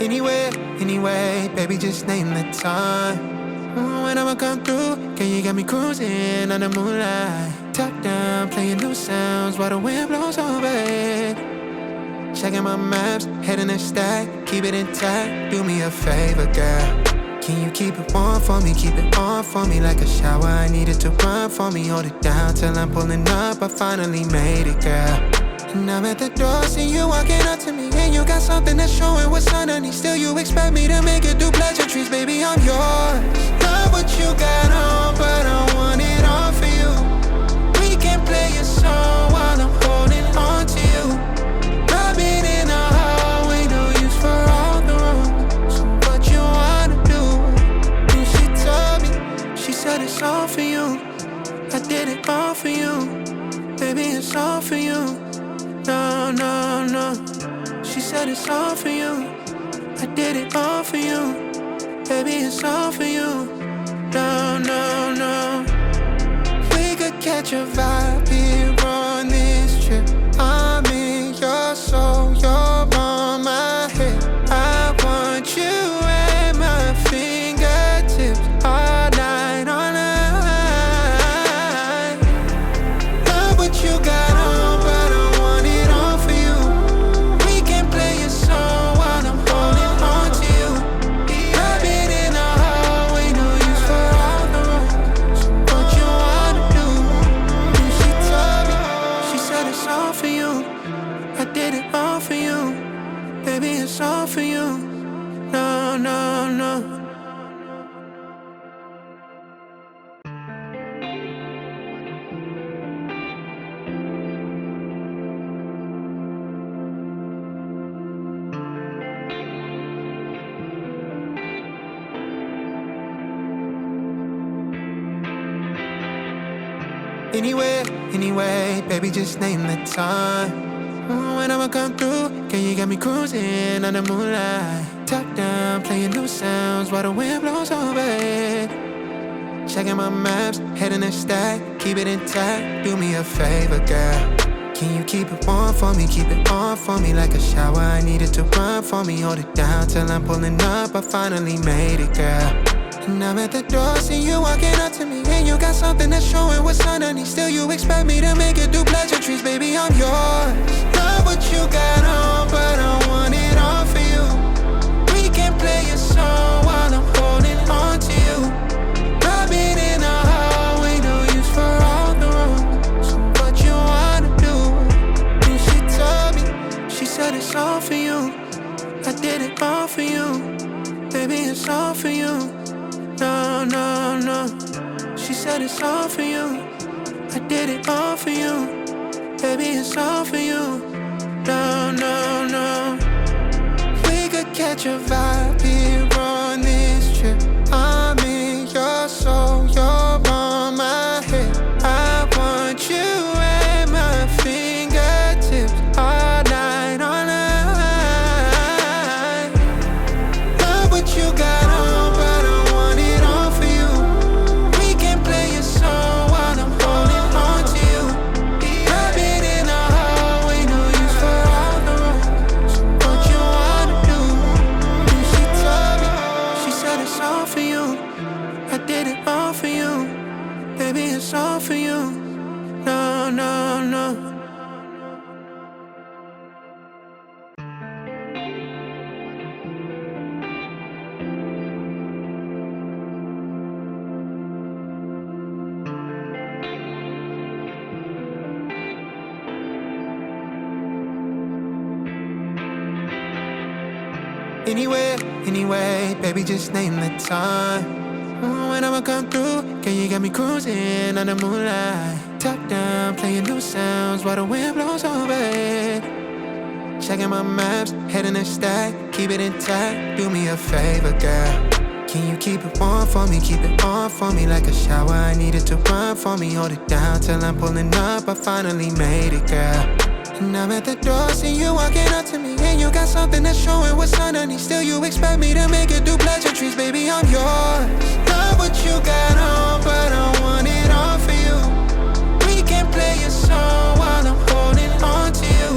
Anywhere, anyway, baby, just name the time. When I'ma come through, girl, you got me cruising under moonlight. Top down, playing new sounds while the wind blows over it. Checking my maps, heading a stack, keep it intact. Do me a favor, girl. Can you keep it warm for me, keep it on for me like a shower? I need it to run for me, hold it down till I'm pulling up. I finally made it, girl. And I'm at the door, see you walking up to me, and you got something that's showing what's underneath. Still you expect me to make it do pleasantries, baby, I'm yours. Love what you got on, but I want it all for you. We can play a song while I'm holding on to you. Rubbing in the hallway, no use for all the rooms. So what you wanna do? And she told me, she said it's all for you. I did it all for you. Baby, it's all for you. No, no, no. She said it's all for you. I did it all for you. Baby, it's all for you. No, no, no. We could catch a vibe here on this trip. I'm in your soul, you're on my head. I want you at my fingertips all night, all night. Love what you got on, but I want it all for you. We can play a song while I'm holding on to you. I've been in the hallway, no use for all the rooms. So what you wanna do? And she told me, she said it's all for you. I did it all for you. Baby, it's all for you. No, no, no. Anywhere, anyway, baby, just name the time. When I'ma come through, girl, you got me cruising under moonlight. Top down, playing new sounds while the wind blows over it. Checking my maps, heading a stack, keep it intact. Do me a favor, girl. Can you keep it warm for me, keep it on for me like a shower? I need it to run for me, hold it down till I'm pulling up. I finally made it, girl. And I'm at the door, see you walking up to me, and you got something that's showing what's underneath. Still you expect me to make it do pleasantries, baby, I'm yours. Love what you got on, but I want it all for you. We can play a song while I'm holding on to you. Rubbing in the hallway, no use for all the rooms. So what you wanna do? And she told me, she said it's all for you. I did it all for you. Baby, it's all for you. No, no, no. She said it's all for you. I did it all for you. Baby, it's all for you. No, no, no. We could catch a vibe here on this trip. I'm in your soul, you're on my head. I want you at my fingertips all night, all night. Love what you got on, but I want it all for you. We can play a song while I'm holding on to you. I've been in the hallway, no use for all the rooms. So what you wanna do? And she told me, she said it's all for you. I did it all for you. Baby, it's all for you. No, no, no. Anywhere, anyway, baby, just name the time. When I'ma come through, girl, you got me cruising under moonlight. Top down, playing new sounds while the wind blows over it. Checking my maps, heading a stack, keep it intact. Do me a favor, girl. Can you keep it warm for me, keep it on for me like a shower? I need it to run for me, hold it down till I'm pulling up. I finally made it, girl. And I'm at the door, see you walking up to me, and you got something that's showing what's underneath. Still you expect me to make it do pleasantries, baby, I'm yours. Love what you got on, but I want it all for you. We can play a song while I'm holding on to you.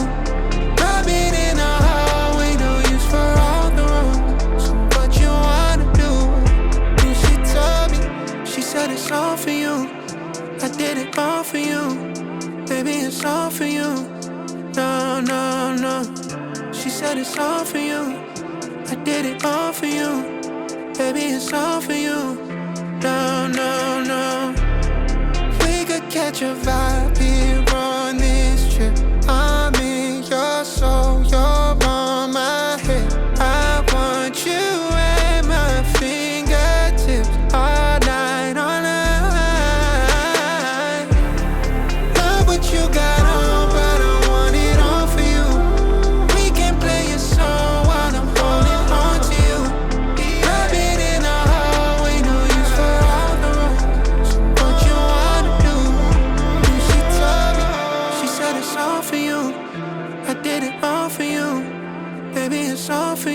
Rubbing in the hallway, no use for all the rooms. said it's all for you. I did it all for you. Baby, it's all for you. No, no, no. We could catch a vibe here on this trip. I'm in your soul, you're on my head. I want you at my fingertips all night, all night. Love what you got on, but I want it all for you. We can play a song while I'm holding on to you. I've been in the hallway, no use for all the roads. What you wanna do? And she told me, she said it's all for you. I did it all for you. Baby, it's all for